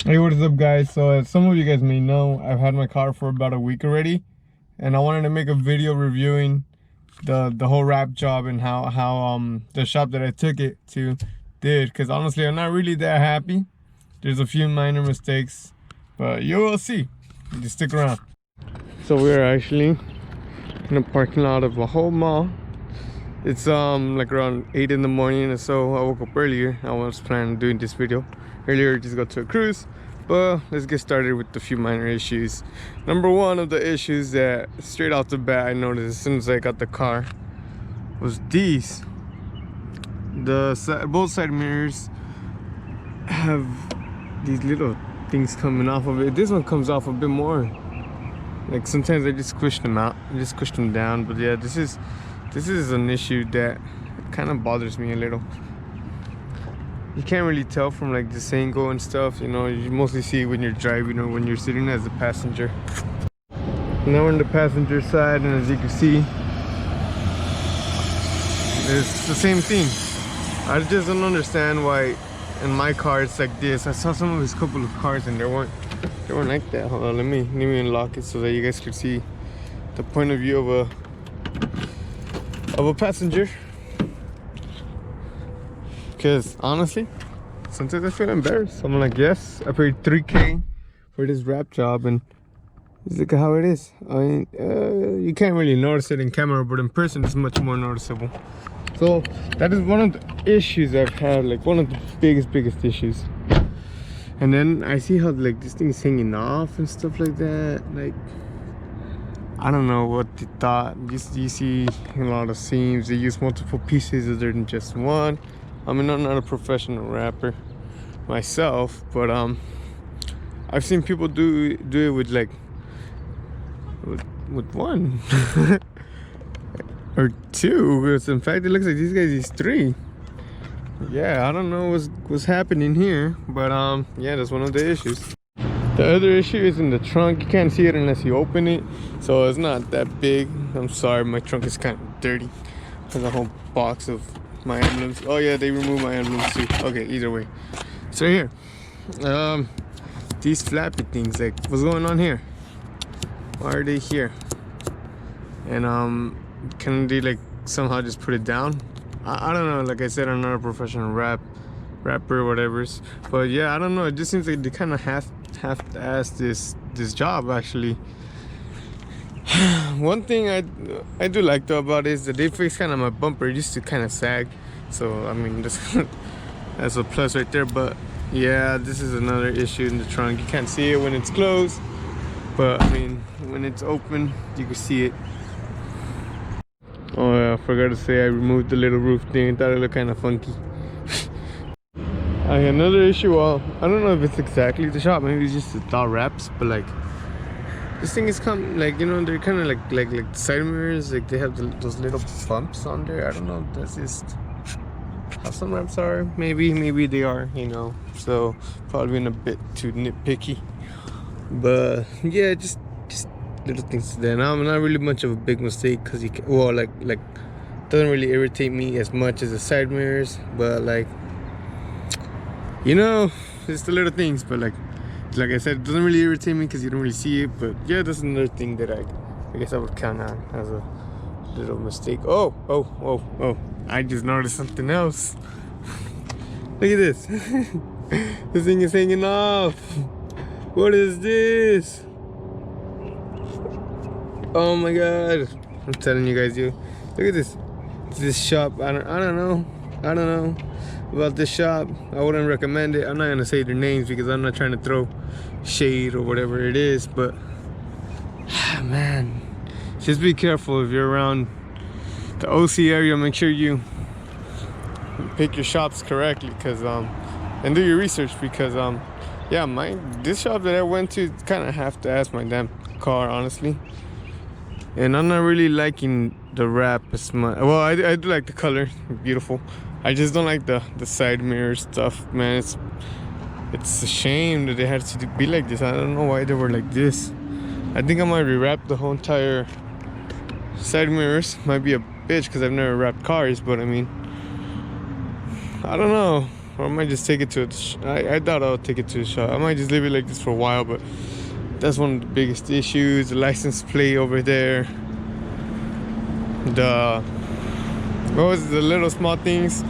Hey, what is up, guys? So as some of you guys may know, I've had my car for about a week already, and I wanted to make a video reviewing the whole wrap job and how the shop that I took it to did, because honestly I'm not really that happy. There's a few minor mistakes, but you will see. Just stick around. So we're actually in a parking lot of a whole mall. It's like around 8 in the morning or so. I woke up earlier. I was planning on doing this video earlier, just go to a cruise. But let's get started with a few minor issues. Number one of the issues that straight off the bat I noticed as soon as I got the car was these. Both side mirrors have these little things coming off of it. This one comes off a bit more. Like sometimes I just squish them out, I just squish them down. But yeah, this is an issue that kind of bothers me a little. You can't really tell from like this angle and stuff, you know. You mostly see it when you're driving or when you're sitting as a passenger. Now we're on the passenger side, and as you can see, it's the same thing. I just don't understand why in my car it's like this. I saw some of his couple of cars and they weren't like that. Hold on, let me unlock it so that you guys can see the point of view of a passenger. Because honestly, sometimes I feel embarrassed. I'm like, yes, I paid $3K for this wrap job, and look at how it is. I mean, you can't really notice it in camera, but in person it's much more noticeable. So that is one of the issues I've had, like one of the biggest issues. And then I see how like this thing is hanging off and stuff like that. Like, I don't know what they thought. You see a lot of seams. They use multiple pieces other than just one. I mean, I'm not a professional rapper myself, but I've seen people do it with like with one or two. Because in fact, it looks like these guys use three. Yeah, I don't know what's happening here, but yeah, that's one of the issues. The other issue is in the trunk. You can't see it unless you open it, so it's not that big. I'm sorry, my trunk is kind of dirty. There's a whole box of my emblems. Oh yeah, they removed my emblems too. Okay, either way. So here, these flappy things, like what's going on here? Why are they here? And can they like somehow just put it down? I don't know. Like I said, I'm not a professional rapper, whatever's. But yeah, I don't know. It just seems like they kind of have to ask this job actually. One thing I do like though about it is that they fixed kind of my bumper. It used to kind of sag, so I mean that's a plus right there. But yeah, this is another issue in the trunk. You can't see it when it's closed, but I mean when it's open you can see it. Oh yeah, I forgot to say I removed the little roof thing. Thought it looked kind of funky. Another issue, well, I don't know if it's exactly the shop, maybe it's just the thought wraps, but like this thing is like, you know, they're kind of like side mirrors, like they have those little bumps on there. I don't know if that's just how some wraps are. Maybe they are, you know, so probably being a bit too nitpicky. But yeah, just little things there. Now I'm not really much of a big mistake because you can, well, like doesn't really irritate me as much as the side mirrors, but like, you know, it's the little things. But like I said, it doesn't really irritate me because you don't really see it. But yeah, that's another thing that I guess I would count on as a little mistake. Oh, I just noticed something else. Look at this. This thing is hanging off. What is this? Oh my god, I'm telling you guys, look at this shop. I don't know about this shop. I wouldn't recommend it. I'm not gonna say their names because I'm not trying to throw shade or whatever it is, but man, just be careful if you're around the OC area. Make sure you pick your shops correctly, because and do your research, because yeah, this shop that I went to kind of have to ask my damn car, honestly. And I'm not really liking the wrap as much. Well, I do like the color, beautiful. I just don't like the side mirror stuff, man. It's a shame that they had to be like this. I don't know why they were like this. I think I might rewrap the whole entire side mirrors. Might be a bitch because I've never wrapped cars, but I mean, I don't know. or I might just take it to I doubt I'll take it to the shop. I might just leave it like this for a while, but that's one of the biggest issues. The license plate over there, the little small things.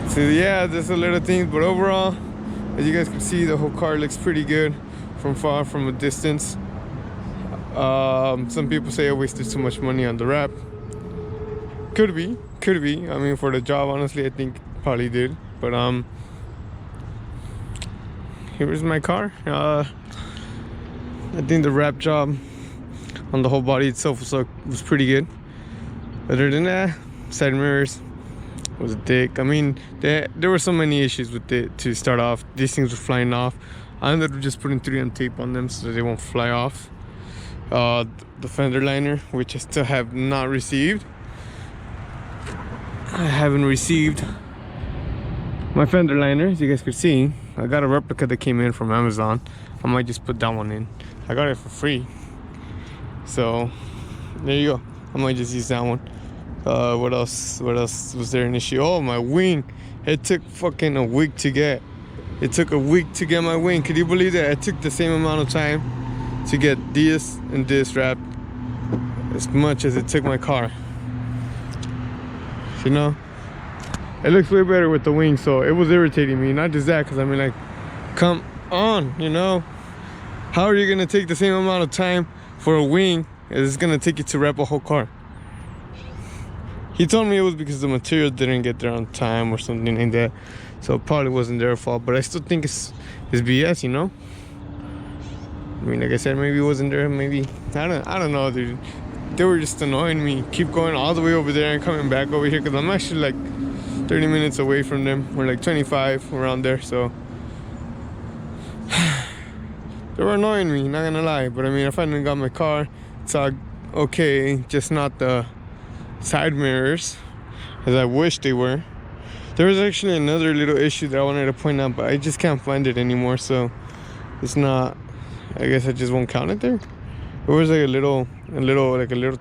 So yeah, just the little things, but overall, as you guys can see, the whole car looks pretty good from far, from a distance. Some people say I wasted too much money on the wrap. Could be. I mean, for the job, honestly, I think probably did. But here's my car. I think the wrap job on the whole body itself was pretty good. Other than that, side mirrors was a dick. I mean, there were so many issues with it to start off. These things were flying off. I ended up just putting 3M tape on them so that they won't fly off. The fender liner, which I still have not received. I haven't received my fender liner, as you guys could see. I got a replica that came in from Amazon. I might just put that one in. I got it for free, so there you go. I might just use that one. What else was there an issue? Oh, my wing. It took fucking a week to get. It took a week to get my wing. Could you believe that? It took the same amount of time to get this and this wrapped as much as it took my car. You know, it looks way better with the wing, so it was irritating me. Not just that, because I mean, like, come on, you know, how are you gonna take the same amount of time for a wing as it's gonna take you to wrap a whole car? He told me it was because the material didn't get there on time or something like that, so it probably wasn't their fault. But I still think it's BS, you know. I mean, like I said, maybe it wasn't there. Maybe I don't know, dude. They were just annoying me. Keep going all the way over there and coming back over here, because I'm actually like 30 minutes away from them. We're like 25 around there, so they were annoying me, not gonna lie. But I mean, I finally got my car. It's all okay, just not the side mirrors as I wish they were. There was actually another little issue that I wanted to point out, but I just can't find it anymore, so it's not, I guess I just won't count it there. There was like a little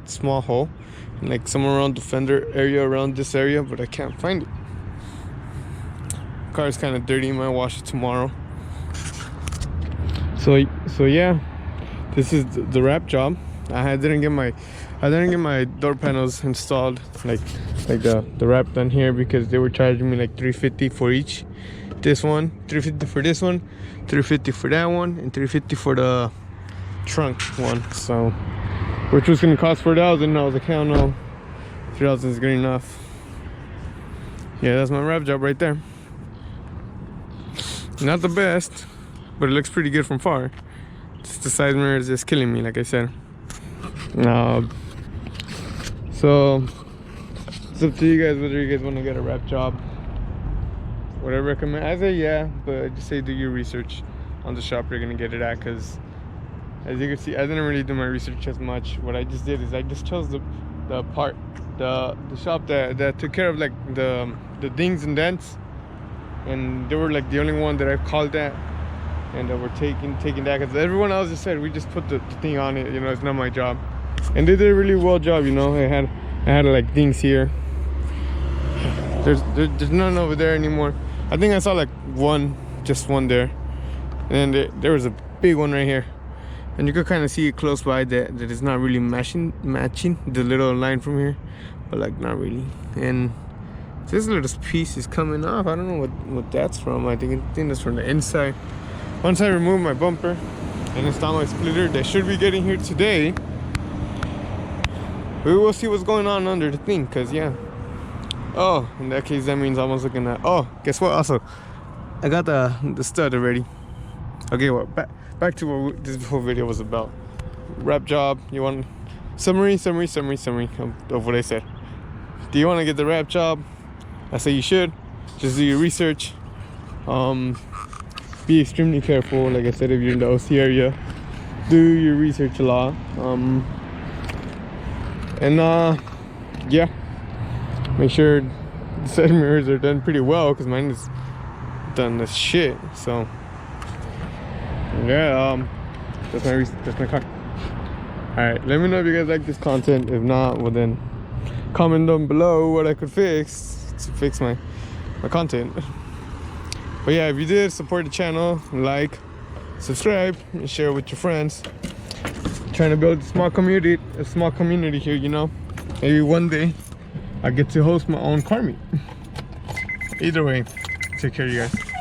small hole, and like somewhere around the fender area, around this area, but I can't find it. Car's kind of dirty. I might wash it tomorrow. So yeah, this is the wrap job. I didn't get my door panels installed, like the wrap done here, because they were charging me like $350 for each. This one, $350 for this one, $350 for that one, and $350 for the trunk one. So, which was gonna cost $4,000, and I was like, hell no, $3,000 is good enough. Yeah, that's my wrap job right there. Not the best, but it looks pretty good from far. Just the side mirror is just killing me, like I said. So it's up to you guys whether you guys want to get a wrap job. What I recommend, I say yeah, but I just say do your research on the shop you're gonna get it at, because as you can see, I didn't really do my research as much. What I just did is I just chose the shop that took care of like the dings and dents, and they were like the only one that I called that, and we're taking that, because everyone else just said we just put the thing on it, you know, it's not my job. And they did a really well job, you know. I had like dings here. There's none over there anymore. I think I saw like just one there, and then there was a big one right here, and you could kind of see it close by that it's not really matching the little line from here, but like not really. And this little piece is coming off. I don't know what that's from. I think that's from the inside. Once I remove my bumper and install my splitter, they should be getting here today. We will see what's going on under the thing, because yeah. Oh, in that case, that means I was looking at, oh, guess what? Also, I got the stud already. Okay, well, back to what this whole video was about. Wrap job. You want summary of what I said. Do you want to get the wrap job? I say you should. Just do your research. Be extremely careful. Like I said, if you're in the OC area, do your research a lot. Yeah, make sure the side mirrors are done pretty well, because mine is done as shit. So yeah, that's my car. All right, let me know if you guys like this content. If not, well then comment down below what I could fix to fix my content. But yeah, if you did, support the channel, like, subscribe, and share with your friends. Trying to build a small community here, you know. Maybe one day I get to host my own car meet. Either way, take care of you guys.